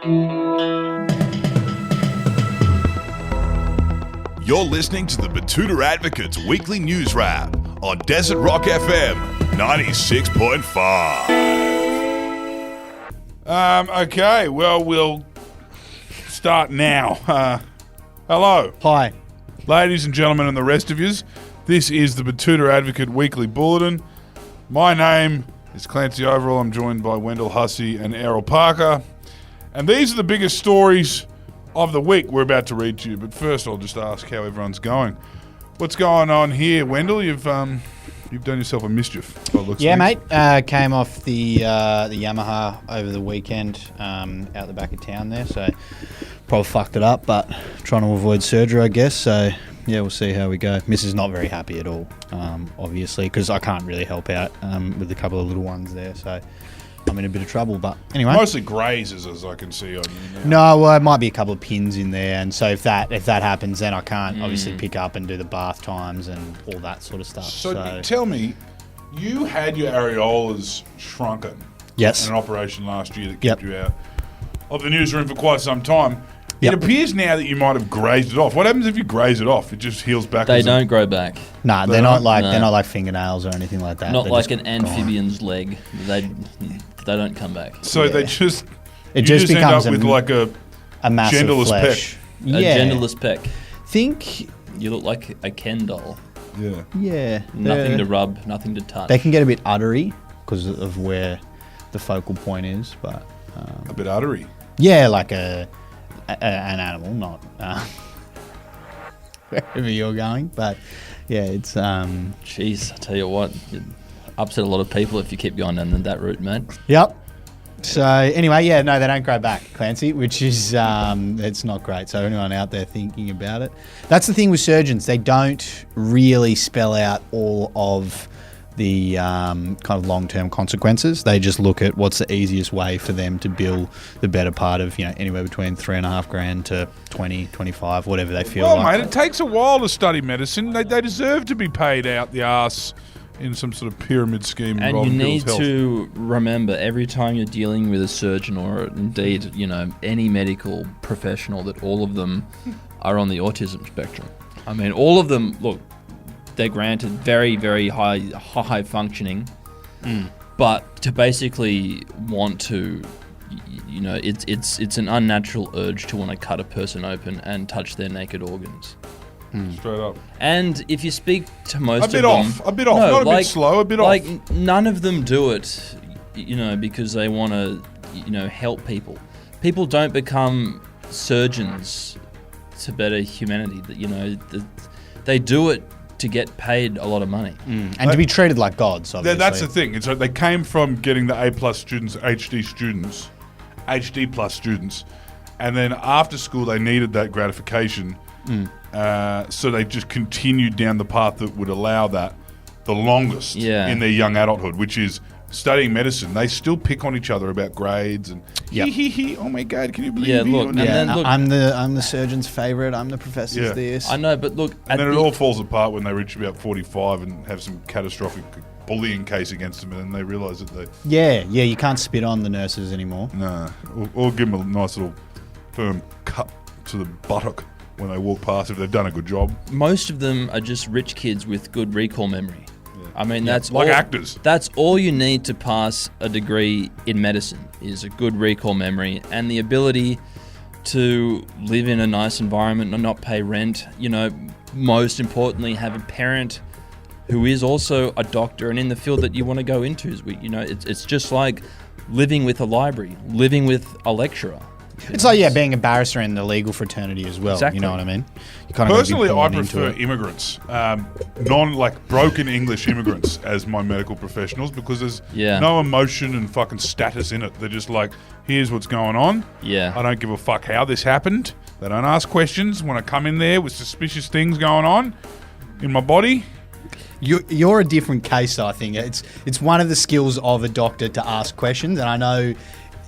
You're listening to the Betoota Advocate's weekly news wrap on Desert Rock FM 96.5. Okay, well, we'll start now. Hello. Hi. Ladies and gentlemen and the rest of yous, this is the Betoota Advocate Weekly Bulletin. My name is Clancy Overall. I'm joined by Wendall, Hussey and Errol Parker. And these are the biggest stories of the week we're about to read to you. But first I'll just ask how everyone's going. What's going on here, Wendall? You've done yourself a mischief. Yeah, mate. Came off the Yamaha over the weekend out the back of town there, so probably fucked it up, but trying to avoid surgery, I guess. So yeah, we'll see how we go. Mrs. not very happy at all, obviously, because I can't really help out with a couple of little ones there, so I'm in a bit of trouble. But anyway, mostly grazes, as I can see on you now. No, well, it might be a couple of pins in there, and so if that happens, then I can't obviously pick up and do the bath times and all that sort of stuff. So tell me, you had your areolas shrunken. Yes. In an operation last year that kept you out of the newsroom for quite some time. It appears now that you might have grazed it off. What happens if you graze it off? It just heals back. They don't grow back. No, they're not like fingernails or anything like that. Not they're like an amphibian's leg. They don't come back. So they just it just becomes end up with like a massive genderless flesh. peck. A genderless peck. Think you look like a Ken doll. Yeah. Yeah. Nothing to rub, nothing to touch. They can get a bit uddery because of where the focal point is, but a bit uddery. Yeah, like an animal, not wherever you're going. But yeah, it's Jeez, I tell you what, you upset a lot of people if you keep going down that route, mate. Yep. So anyway, yeah, no, they don't grow back, Clancy, which is it's not great. So anyone out there thinking about it, that's the thing with surgeons; they don't really spell out all of the kind of long-term consequences. They just look at what's the easiest way for them to bill the better part of, anywhere between $3,500 to 20, 25, whatever they feel like. Well, mate, it takes a while to study medicine. They deserve to be paid out the arse in some sort of pyramid scheme. And you need to remember every time you're dealing with a surgeon or indeed, any medical professional that all of them are on the autism spectrum. I mean, all of them, look, they're granted very, very high functioning, but to basically want to, it's an unnatural urge to want to cut a person open and touch their naked organs. Straight up. And if you speak to most of them... A bit off, not a bit slow, a bit off. Like, none of them do it, because they want to, help people. People don't become surgeons to better humanity. They do it to get paid a lot of money. And to be treated like gods, obviously. That's the thing. It's like they came from getting the A+ students, HD plus students, and then after school they needed that gratification, so they just continued down the path that would allow that the longest in their young adulthood, which is studying medicine. They still pick on each other about grades and oh my God, can you believe me? Look, and then look, I'm the surgeon's favourite. I'm the professor's this. I know, but look, and then it all falls apart when they reach about 45 and have some catastrophic bullying case against them, and then they realise that they you can't spit on the nurses anymore. No, or give them a nice little firm cut to the buttock when they walk past if they've done a good job. Most of them are just rich kids with good recall memory. I mean, that's like actors. That's all you need to pass a degree in medicine is a good recall memory and the ability to live in a nice environment and not pay rent. Most importantly, have a parent who is also a doctor and in the field that you want to go into. It's just like living with a library, living with a lecturer. It's like, being a barrister in the legal fraternity as well. Exactly. You know what I mean? You kind of Personally, I prefer immigrants, broken English immigrants as my medical professionals because there's no emotion and fucking status in it. They're just like, here's what's going on. Yeah. I don't give a fuck how this happened. They don't ask questions when I come in there with suspicious things going on in my body. You're a different case, though, I think. It's one of the skills of a doctor to ask questions, and I know...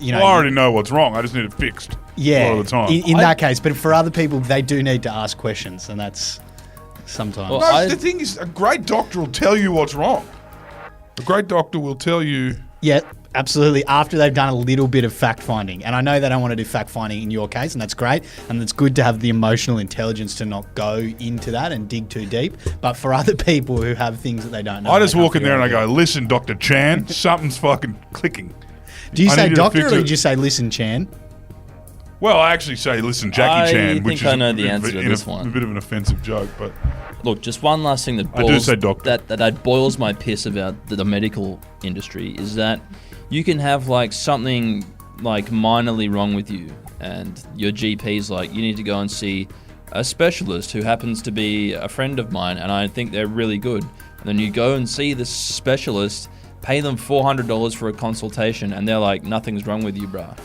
I already know what's wrong. I just need it fixed. Yeah, a lot of the time. In that case. But for other people, they do need to ask questions, and that's sometimes. Well, the thing is, a great doctor will tell you what's wrong. A great doctor will tell you. Yeah, Absolutely, after they've done a little bit of fact-finding. And I know they don't want to do fact-finding in your case, and that's great. And it's good to have the emotional intelligence to not go into that and dig too deep. But for other people who have things that they don't know... I just walk in there and I go, listen, Dr. Chan, something's fucking clicking. Do you I say need you to doctor fix or it. do you say listen, Chan? Well, I actually say, listen, Jackie Chan, which is I know the answer to this a one. bit of an offensive joke, but... Look, just one last thing that I do say doctor. that boils my piss about the medical industry is that you can have like something like minorly wrong with you, and your GP's like, you need to go and see a specialist who happens to be a friend of mine, and I think they're really good. And then you go and see this specialist, pay them $400 for a consultation, and they're like, nothing's wrong with you, bruh.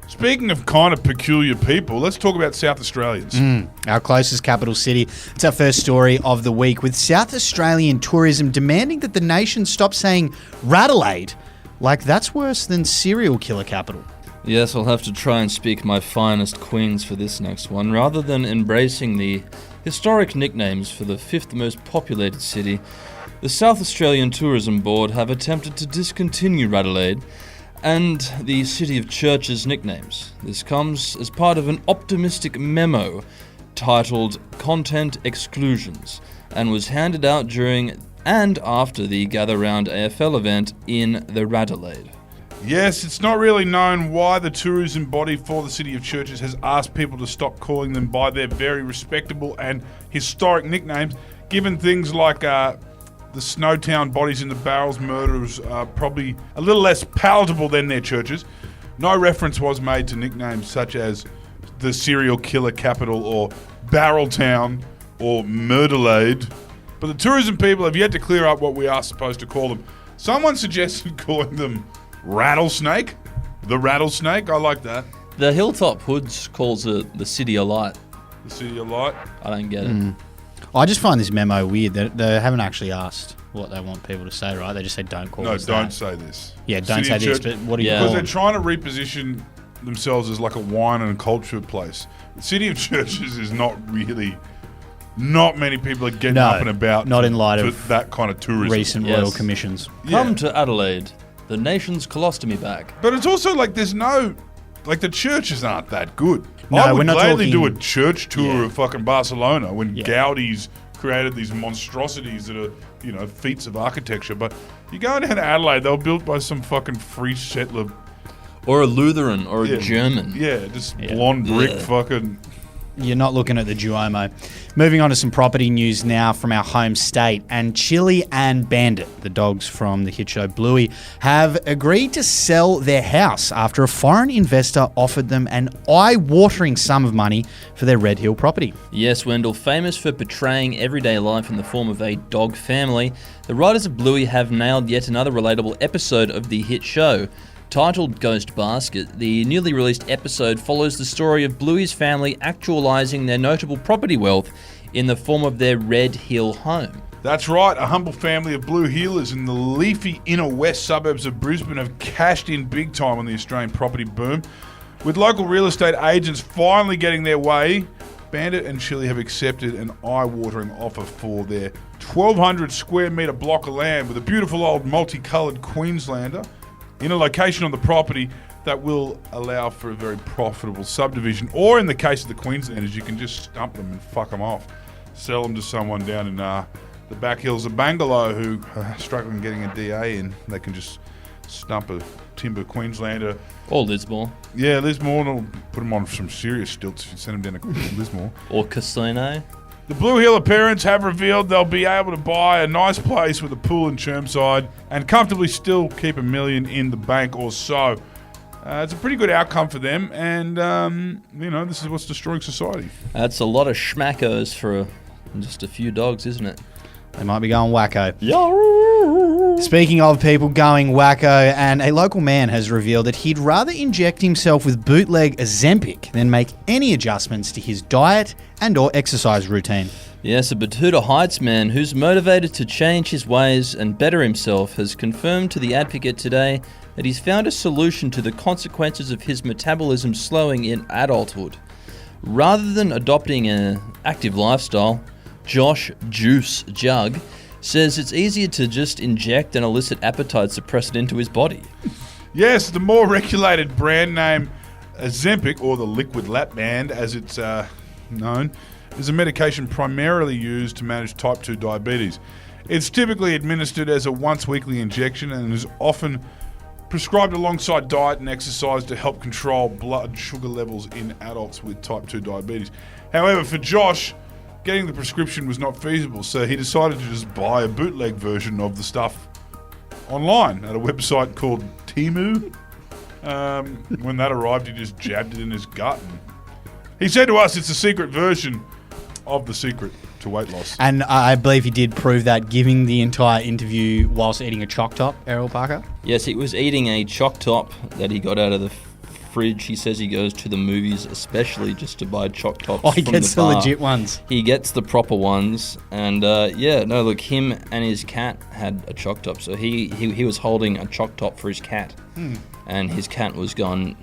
Speaking of kind of peculiar people, let's talk about South Australians. Our closest capital city. It's our first story of the week, with South Australian tourism demanding that the nation stop saying Radelaide like that's worse than serial killer capital. Yes, I'll have to try and speak my finest Queens for this next one. Rather than embracing the historic nicknames for the fifth most populated city, the South Australian Tourism Board have attempted to discontinue Radelaide and the City of Churches nicknames. This comes as part of an optimistic memo titled Content Exclusions, and was handed out during and after the Gather Round AFL event in the Radelaide. Yes, it's not really known why the tourism body for the City of Churches has asked people to stop calling them by their very respectable and historic nicknames, given things like the Snowtown Bodies in the Barrels murders are probably a little less palatable than their churches. No reference was made to nicknames such as the serial killer capital or Barrel Town or Murderlade. But the tourism people have yet to clear up what we are supposed to call them. Someone suggested calling them Rattlesnake. The Rattlesnake, I like that. The Hilltop Hoods calls it the City of Light. The City of Light. I don't get it. I just find this memo weird. They haven't actually asked what they want people to say, right? They just say don't call No, us don't that. say this. Yeah, don't City say of this, Church- but what do you Yeah. call Because they're them? trying to reposition themselves as like a wine and culture place. The City of Churches is not many people are getting No, up and about. not in light for of that kind of tourism. Recent Yes. royal commissions. Yeah. Come to Adelaide, the nation's colostomy bag. But it's also like there's no, like the churches aren't that good. No, I we're would not gladly do a talking- church tour Yeah. of fucking Barcelona when Yeah. Gaudi's created these monstrosities that are, feats of architecture. But you go down to Adelaide, they were built by some fucking free settler. Or a Lutheran, or Yeah. a German. Yeah, just blonde brick Yeah. fucking. You're not looking at the Duomo. Moving on to some property news now from our home state. And Chili and Bandit, the dogs from the hit show Bluey, have agreed to sell their house after a foreign investor offered them an eye-watering sum of money for their Red Hill property. Yes, Wendell, famous for portraying everyday life in the form of a dog family, the writers of Bluey have nailed yet another relatable episode of the hit show. Titled Ghost Basket, the newly released episode follows the story of Bluey's family actualising their notable property wealth in the form of their Red Hill home. That's right, a humble family of blue heelers in the leafy inner west suburbs of Brisbane have cashed in big time on the Australian property boom. With local real estate agents finally getting their way, Bandit and Chili have accepted an eye-watering offer for their 1,200 square metre block of land with a beautiful old multicoloured Queenslander in a location on the property that will allow for a very profitable subdivision. Or in the case of the Queenslanders, you can just stump them and fuck them off. Sell them to someone down in the back hills of Bangalore who are struggling getting a DA in. They can just stump a timber Queenslander. Or Lismore. Yeah, Lismore, and put them on some serious stilts if you send them down to Lismore. Or Casino. The Blue Hill parents have revealed they'll be able to buy a nice place with a pool in Chermside and comfortably still keep $1 million in the bank or so. It's a pretty good outcome for them, and, this is what's destroying society. That's a lot of schmackos for just a few dogs, isn't it? They might be going wacko. Yeah. Speaking of people going wacko, and a local man has revealed that he'd rather inject himself with bootleg Ozempic than make any adjustments to his diet and or exercise routine. Yes, a Betoota Heights man who's motivated to change his ways and better himself has confirmed to The Advocate today that he's found a solution to the consequences of his metabolism slowing in adulthood. Rather than adopting an active lifestyle, Josh Juice Jug says it's easier to just inject an illicit appetite suppressant into his body. Yes, the more regulated brand name Ozempic, or the liquid lap band as it's known, is a medication primarily used to manage type 2 diabetes. It's typically administered as a once-weekly injection and is often prescribed alongside diet and exercise to help control blood sugar levels in adults with type 2 diabetes. However, for Josh, getting the prescription was not feasible, so he decided to just buy a bootleg version of the stuff online at a website called Temu. When that arrived, he just jabbed it in his gut. And he said to us it's a secret version of the secret to weight loss. And I believe he did prove that giving the entire interview whilst eating a choc top, Errol Parker. Yes, he was eating a choc top that he got out of the fridge. He says he goes to the movies especially just to buy choc tops. Oh, he from gets the bar. legit ones. He gets the proper ones. And look, him and his cat had a choc top. So he was holding a choc top for his cat. And his cat was gone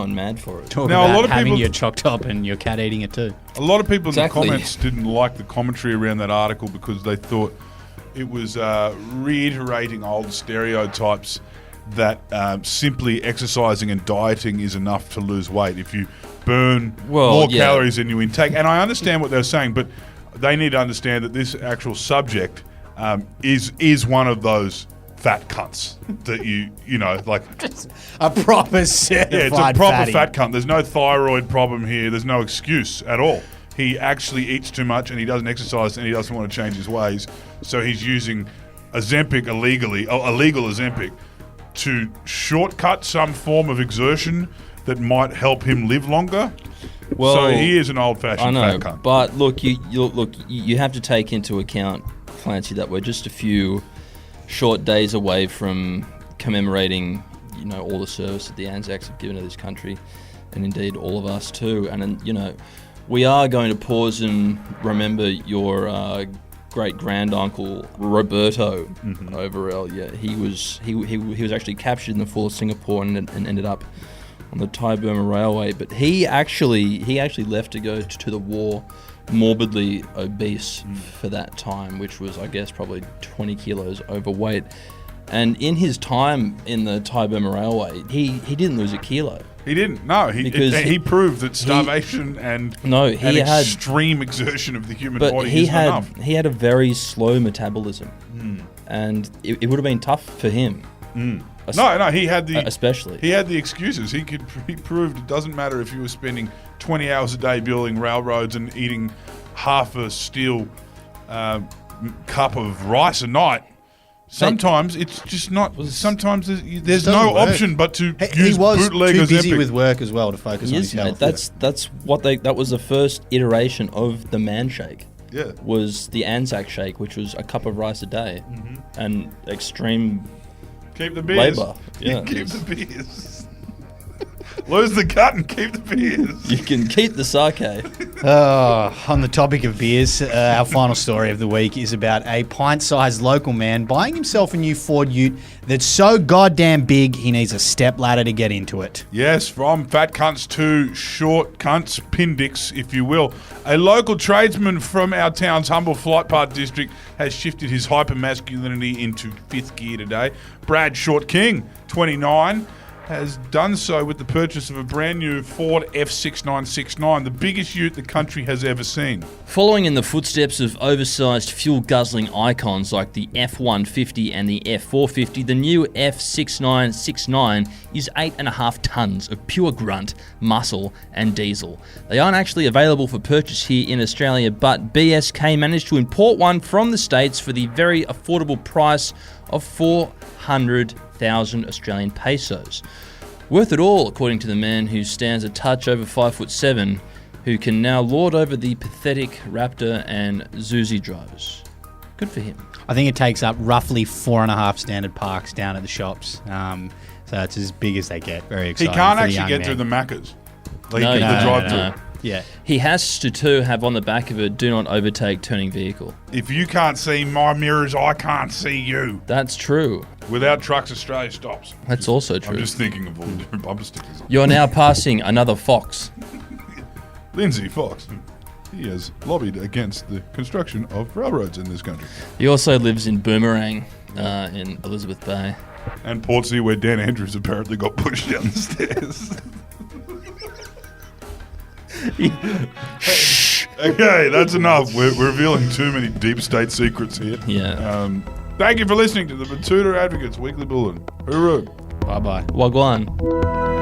mad for it. Talk Now, a about lot of having people- your choc top and your cat eating it too. A lot of people Exactly. in the comments didn't like the commentary around that article because they thought it was reiterating old stereotypes that simply exercising and dieting is enough to lose weight. If you burn more calories than you intake. And I understand what they're saying, but they need to understand that this actual subject is one of those fat cunts that you know, like... A proper certified Yeah, it's a proper fatty. fat cunt. There's no thyroid problem here. There's no excuse at all. He actually eats too much and he doesn't exercise and he doesn't want to change his ways. So he's using Ozempic illegal Ozempic, to shortcut some form of exertion that might help him live longer. Well, so he is an old-fashioned I know, fat cunt. but look, you have to take into account, Clancy, that we're just a few short days away from commemorating, all the service that the Anzacs have given to this country, and indeed all of us too. And we are going to pause and remember your great granduncle Roberto Overall. Yeah, he was actually captured in the fall of Singapore and ended up on the Thai-Burma Railway. But he actually left to go to the war morbidly obese for that time, which was, I guess, probably 20 kilos overweight. And in his time in the Thai-Burma Railway, he didn't lose a kilo. He didn't. No, he proved that starvation and extreme exertion of the human body isn't enough. He had a very slow metabolism, and it would have been tough for him. No, he had the especially. He had the excuses. He proved it doesn't matter if you were spending 20 hours a day building railroads and eating half a steel cup of rice a night. Sometimes it's just not. Sometimes there's no work. option but to He use was bootleg too busy Ozempic. with work as well to focus on his health. That was the first iteration of the man shake. Yeah. Was the Anzac shake, which was a cup of rice a day and extreme Keep the beers. labor. Yeah, Keep the beers. Lose the cut and keep the beers. You can keep the sake. On the topic of beers, our final story of the week is about a pint-sized local man buying himself a new Ford Ute that's so goddamn big he needs a stepladder to get into it. Yes, from fat cunts to short cunts, pindicks, if you will. A local tradesman from our town's humble Flight Path district has shifted his hyper-masculinity into fifth gear today. Brad Short King, 29, has done so with the purchase of a brand new Ford F6969, the biggest ute the country has ever seen. Following in the footsteps of oversized fuel-guzzling icons like the F150 and the F450, the new F6969 is 8.5 tons of pure grunt, muscle and diesel. They aren't actually available for purchase here in Australia, but BSK managed to import one from the States for the very affordable price of 400,000 Australian pesos. Worth it all, according to the man who stands a touch over 5'7", who can now lord over the pathetic Raptor and Zuzi drivers. Good for him. I think it takes up roughly 4.5 standard parks down at the shops. So it's as big as they get. Very He exciting. can't for the actually young get man. through the Maccas. Like No, he no, can no, drive no. through. Yeah. He has to too have on the back of it, do not overtake turning vehicle. If you can't see my mirrors, I can't see you. That's true. Without trucks, Australia stops. That's also true. I'm just thinking of all the different bumper stickers. You're now passing another fox. Lindsay Fox. he has lobbied against the construction of railroads in this country. He also lives in Boomerang in Elizabeth Bay. And Portsea, where Dan Andrews apparently got pushed down the stairs. Okay, that's enough. We're revealing too many deep state secrets here. Yeah. Thank you for listening to the Betoota Advocates Weekly Bulletin. Hooroo. Bye-bye. Wagwan.